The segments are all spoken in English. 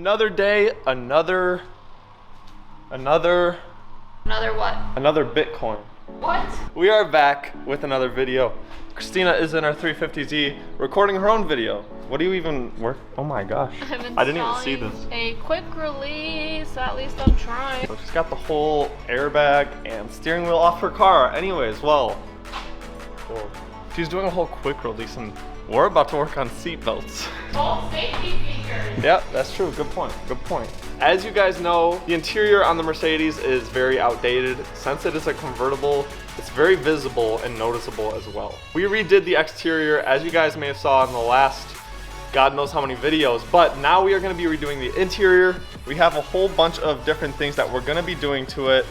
Another day, another what? Another Bitcoin. What? We are back with another video. Christina is in our 350Z recording her own video. What do you even work? Oh my gosh. I didn't even see this. A quick release, at least I'm trying. So she's got the whole airbag and steering wheel off her car. Anyways, well, cool. She's doing a whole quick release and we're about to work on seat belts. All safety features. Yep, that's true. Good point. Good point. As you guys know, the interior on the Mercedes is very outdated. Since it is a convertible, it's very visible and noticeable as well. We redid the exterior, as you guys may have saw in the last God knows how many videos, but now we are going to be redoing the interior. We have a whole bunch of different things that we're going to be doing to it,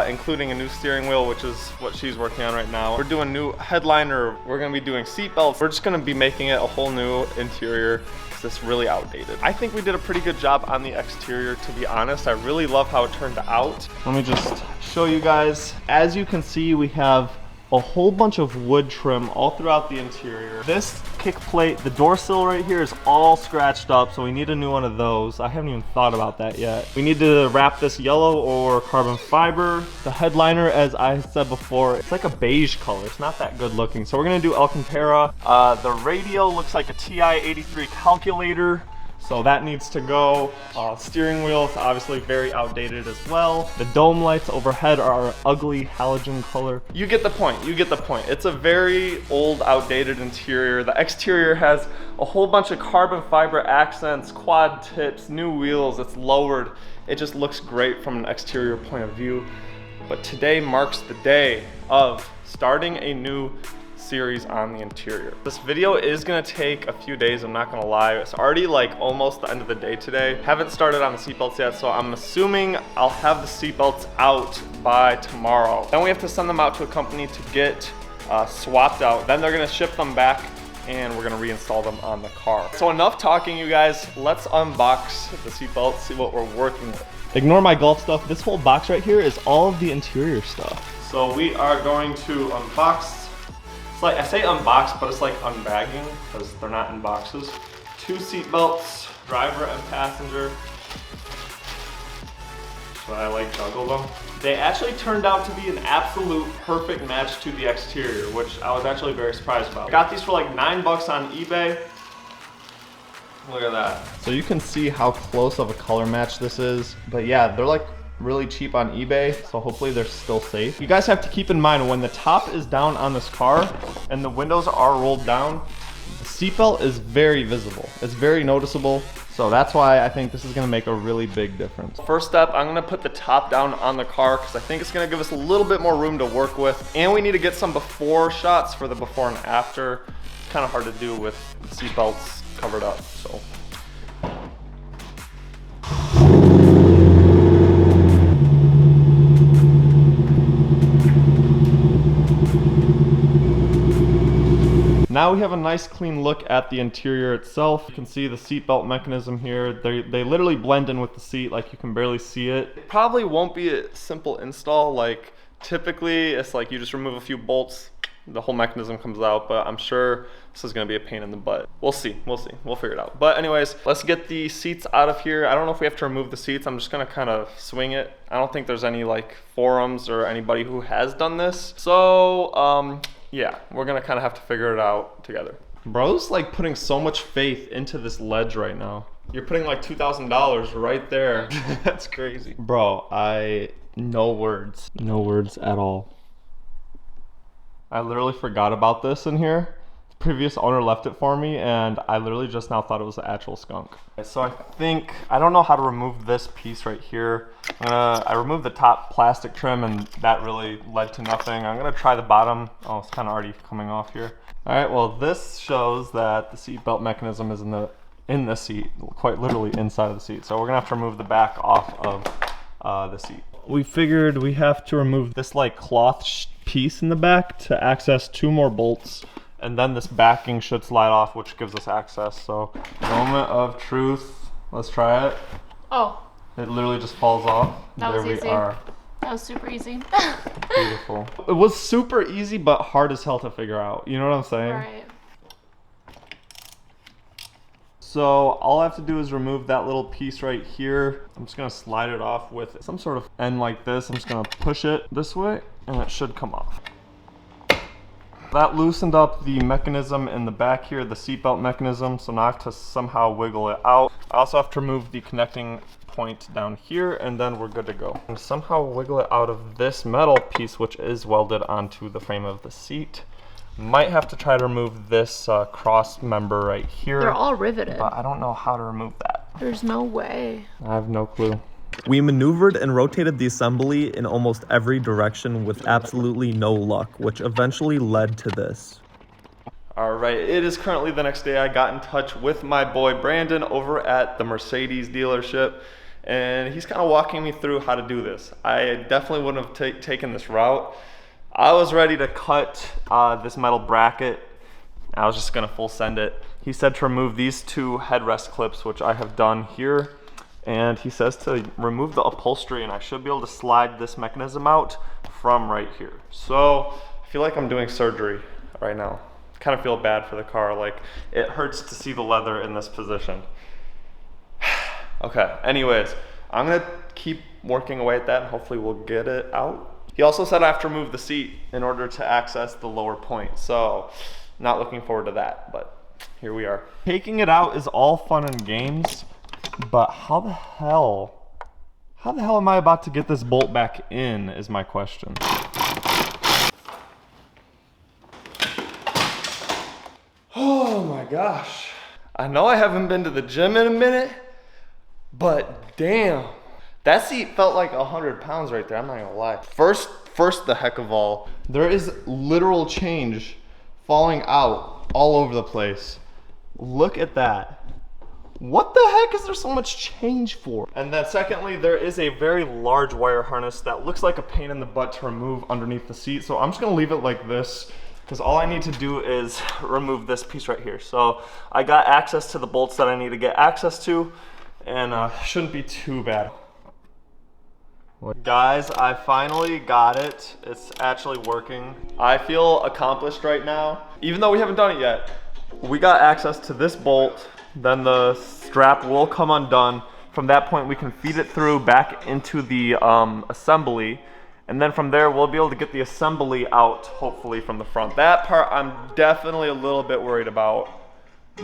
including a new steering wheel, which is what she's working on right now. We're doing new headliner. We're going to be doing seat belts. We're just going to be making it a whole new interior. It's really outdated. I think we did a pretty good job on the exterior, to be honest. I really love how it turned out. Let me just show you guys. As you can see, we have a whole bunch of wood trim all throughout the interior. This kick plate, the door sill right here is all scratched up, so we need a new one of those. I haven't even thought about that yet. We need to wrap this yellow or carbon fiber. The headliner, as I said before, it's like a beige color. It's not that good looking. So we're gonna do Alcantara. The radio looks like a TI-83 calculator, so that needs to go. Steering wheel is obviously very outdated as well. The dome lights overhead are ugly halogen color. You get the point, you get the point. It's a very old, outdated interior. The exterior has a whole bunch of carbon fiber accents, quad tips, new wheels, it's lowered. It just looks great from an exterior point of view. But today marks the day of starting a new series on the interior. This video is gonna take a few days, I'm not gonna lie. It's already like almost the end of the day today. Haven't started on the seatbelts yet, so I'm assuming I'll have the seatbelts out by tomorrow. Then we have to send them out to a company to get swapped out. Then they're gonna ship them back and we're gonna reinstall them on the car. So enough talking, you guys. Let's unbox the seatbelts, see what we're working with. Ignore my golf stuff. This whole box right here is all of the interior stuff. So we are going to unbox. It's like, I say unbox, but it's like unbagging because they're not in boxes. 2 seat belts, driver and passenger. So I like juggle them. They actually turned out to be an absolute perfect match to the exterior, which I was actually very surprised about. I got these for like $9 on eBay. Look at that. So you can see how close of a color match this is. But yeah, they're like really cheap on eBay, so hopefully they're still safe. You guys have to keep in mind when the top is down on this car and the windows are rolled down, the seatbelt is very visible. It's very noticeable. So that's why I think this is gonna make a really big difference. First step, I'm gonna put the top down on the car because I think it's gonna give us a little bit more room to work with. And we need to get some before shots for the before and after. It's kind of hard to do with the seatbelts covered up, so. Now we have a nice clean look at the interior itself. You can see the seatbelt mechanism here. They literally blend in with the seat, like you can barely see it. It probably won't be a simple install. Like typically it's like you just remove a few bolts, the whole mechanism comes out, but I'm sure this is gonna be a pain in the butt. We'll see, we'll figure it out. But anyways, let's get the seats out of here. I don't know if we have to remove the seats. I'm just gonna kind of swing it. I don't think there's any like forums or anybody who has done this. So, yeah, we're gonna kind of have to figure it out together. Bro's like putting so much faith into this ledge right now. You're putting like $2,000 right there. That's crazy. Bro, no words at all. I literally forgot about this in here. The previous owner left it for me and I literally just now thought it was an actual skunk. So I don't know how to remove this piece right here. I removed the top plastic trim and that really led to nothing. I'm gonna try the bottom. Oh, it's kind of already coming off here. All right, well this shows that the seat belt mechanism is in the seat, quite literally inside of the seat. So we're gonna have to remove the back off of the seat. We figured we have to remove this like cloth piece in the back to access 2 more bolts. And then this backing should slide off, which gives us access. So, moment of truth. Let's try it. Oh. It literally just falls off. That was easy. There we are. That was super easy. Beautiful. It was super easy, but hard as hell to figure out. You know what I'm saying? Right. So all I have to do is remove that little piece right here. I'm just gonna slide it off with some sort of end like this. I'm just gonna push it this way and it should come off. That loosened up the mechanism in the back here, the seatbelt mechanism, so now I have to somehow wiggle it out. I also have to remove the connecting point down here, and then we're good to go. And somehow wiggle it out of this metal piece, which is welded onto the frame of the seat. Might have to try to remove this cross member right here. They're all riveted. But I don't know how to remove that. There's no way. I have no clue. We maneuvered and rotated the assembly in almost every direction with absolutely no luck, which eventually led to this. All right, it is currently the next day. I got in touch with my boy Brandon over at the Mercedes dealership, and he's kind of walking me through how to do this. I definitely wouldn't have taken this route. I was ready to cut this metal bracket. I was just gonna full send it. He said to remove these two headrest clips, which I have done here. And he says to remove the upholstery, and I should be able to slide this mechanism out from right here. So I feel like I'm doing surgery right now. Kind of feel bad for the car. Like, it hurts to see the leather in this position. Okay, anyways, I'm gonna keep working away at that and hopefully we'll get it out. He also said I have to remove the seat in order to access the lower point. So not looking forward to that, but here we are. Taking it out is all fun and games, but how the hell am I about to get this bolt back in is my question. Oh my gosh. I know I haven't been to the gym in a minute, but damn. That seat felt like 100 pounds right there, I'm not gonna lie. First the heck of all, there is literal change falling out all over the place. Look at that. What the heck is there so much change for? And then secondly, there is a very large wire harness that looks like a pain in the butt to remove underneath the seat. So I'm just gonna leave it like this, because all I need to do is remove this piece right here. So I got access to the bolts that I need to get access to, and shouldn't be too bad. Guys, I finally got it. It's actually working. I feel accomplished right now. Even though we haven't done it yet, we got access to this bolt, then the strap will come undone. From that point, we can feed it through back into the assembly. And then from there, we'll be able to get the assembly out, hopefully, from the front. That part, I'm definitely a little bit worried about,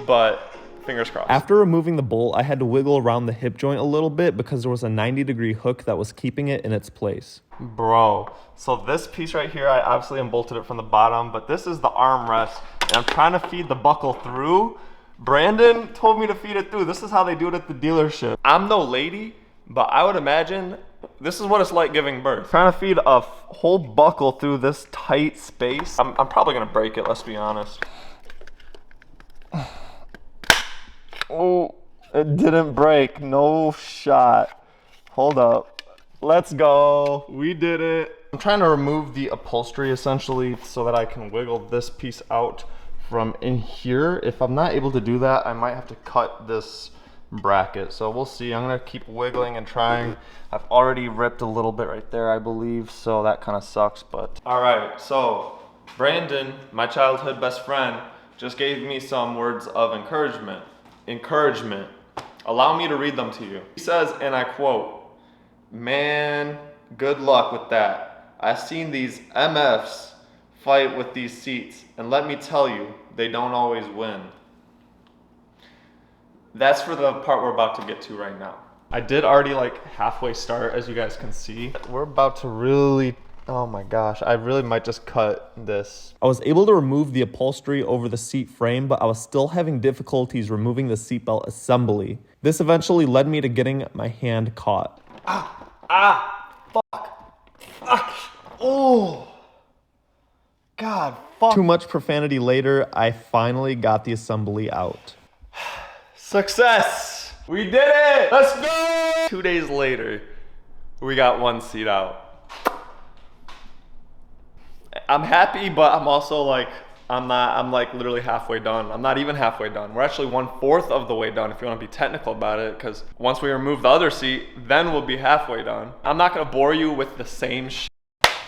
but fingers crossed. After removing the bolt, I had to wiggle around the hip joint a little bit because there was a 90-degree hook that was keeping it in its place. Bro, so this piece right here, I obviously unbolted it from the bottom, but this is the armrest, and I'm trying to feed the buckle through. Brandon told me to feed it through. This is how they do it at the dealership. I'm no lady, but I would imagine this is what it's like giving birth. Trying to feed a whole buckle through this tight space. I'm probably gonna break it, let's be honest. Oh, it didn't break, no shot. Hold up, let's go. We did it. I'm trying to remove the upholstery essentially so that I can wiggle this piece out from in here. If I'm not able to do that, I might have to cut this bracket. So we'll see. I'm gonna keep wiggling and trying. I've already ripped a little bit right there, I believe, so that kind of sucks, but. All right, so Brandon, my childhood best friend, just gave me some words of encouragement. Allow me to read them to you. He says, and I quote, "Man, good luck with that. I've seen these MFs fight with these seats, and let me tell you, they don't always win." That's for the part we're about to get to right now. I did already like halfway start, as you guys can see. We're about to really, oh my gosh, I really might just cut this. I was able to remove the upholstery over the seat frame, but I was still having difficulties removing the seatbelt assembly. This eventually led me to getting my hand caught. Oh, God, fuck. Too much profanity later, I finally got the assembly out. Success! We did it! Let's go! 2 days later, we got one seat out. I'm happy, but I'm also like, I'm like literally halfway done. I'm not even halfway done. We're actually 1/4 of the way done if you want to be technical about it, because once we remove the other seat, then we'll be halfway done. I'm not gonna bore you with the same shit.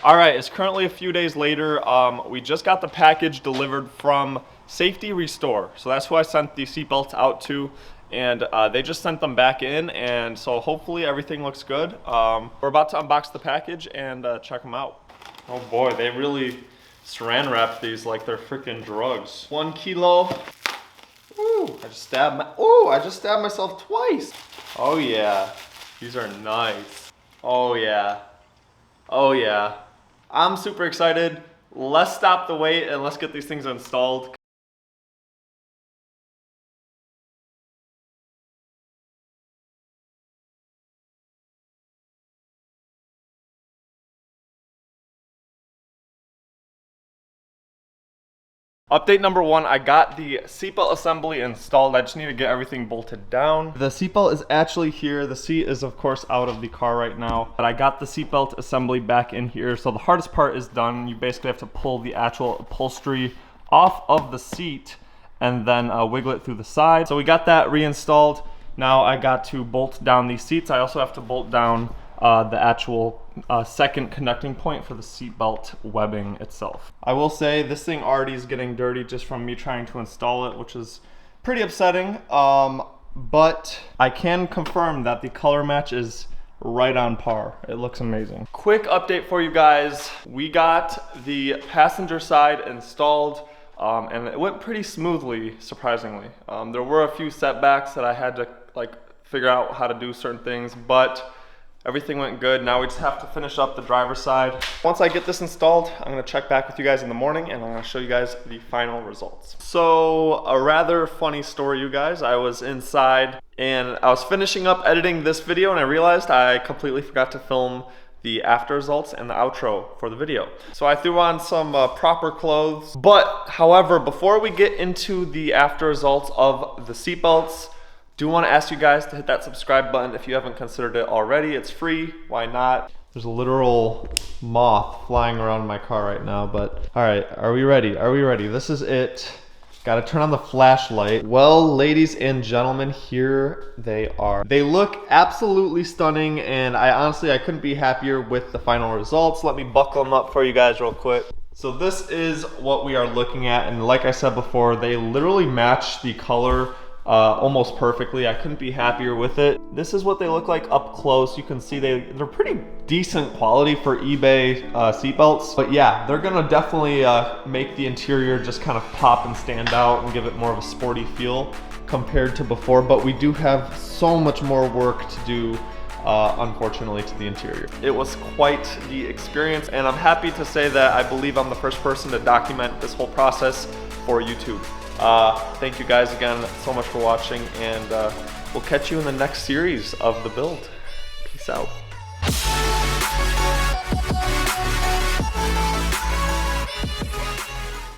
All right, it's currently a few days later. We just got the package delivered from Safety Restore. So that's who I sent the seatbelts out to. and they just sent them back in, and so hopefully everything looks good. We're about to unbox the package and check them out. Oh boy, they really saran wrap these like they're freaking drugs. 1 kilo. Ooh, I just stabbed myself twice. Oh yeah, these are nice. Oh yeah, oh yeah. I'm super excited. Let's stop the wait and let's get these things installed. Update number 1, I got the seatbelt assembly installed. I just need to get everything bolted down. The seatbelt is actually here. The seat is of course out of the car right now, but I got the seatbelt assembly back in here. So the hardest part is done. You basically have to pull the actual upholstery off of the seat and then wiggle it through the side. So we got that reinstalled. Now I got to bolt down these seats. I also have to bolt down the actual second connecting point for the seatbelt webbing itself. I will say this thing already is getting dirty just from me trying to install it, which is pretty upsetting. But I can confirm that the color match is right on par. It looks amazing. Quick update for you guys. We got the passenger side installed and it went pretty smoothly, surprisingly. There were a few setbacks that I had to figure out how to do certain things, but everything went good. Now we just have to finish up the driver's side. Once I get this installed, I'm gonna check back with you guys in the morning and I'm gonna show you guys the final results. So a rather funny story, you guys. I was inside and I was finishing up editing this video and I realized I completely forgot to film the after results and the outro for the video. So I threw on some proper clothes. But however, before we get into the after results of the seatbelts, do want to ask you guys to hit that subscribe button if you haven't considered it already. It's free, why not? There's a literal moth flying around my car right now, but all right, are we ready? Are we ready? This is it. Gotta turn on the flashlight. Well, ladies and gentlemen, here they are. They look absolutely stunning, and I couldn't be happier with the final results. Let me buckle them up for you guys real quick. So this is what we are looking at, and like I said before, they literally match the color almost perfectly. I couldn't be happier with it. This is what they look like up close. You can see they're pretty decent quality for eBay seatbelts. But yeah, they're gonna definitely make the interior just kind of pop and stand out and give it more of a sporty feel compared to before. But we do have so much more work to do, unfortunately, to the interior. It was quite the experience, and I'm happy to say that I believe I'm the first person to document this whole process for YouTube. Thank you guys again so much for watching, and we'll catch you in the next series of the build. Peace out.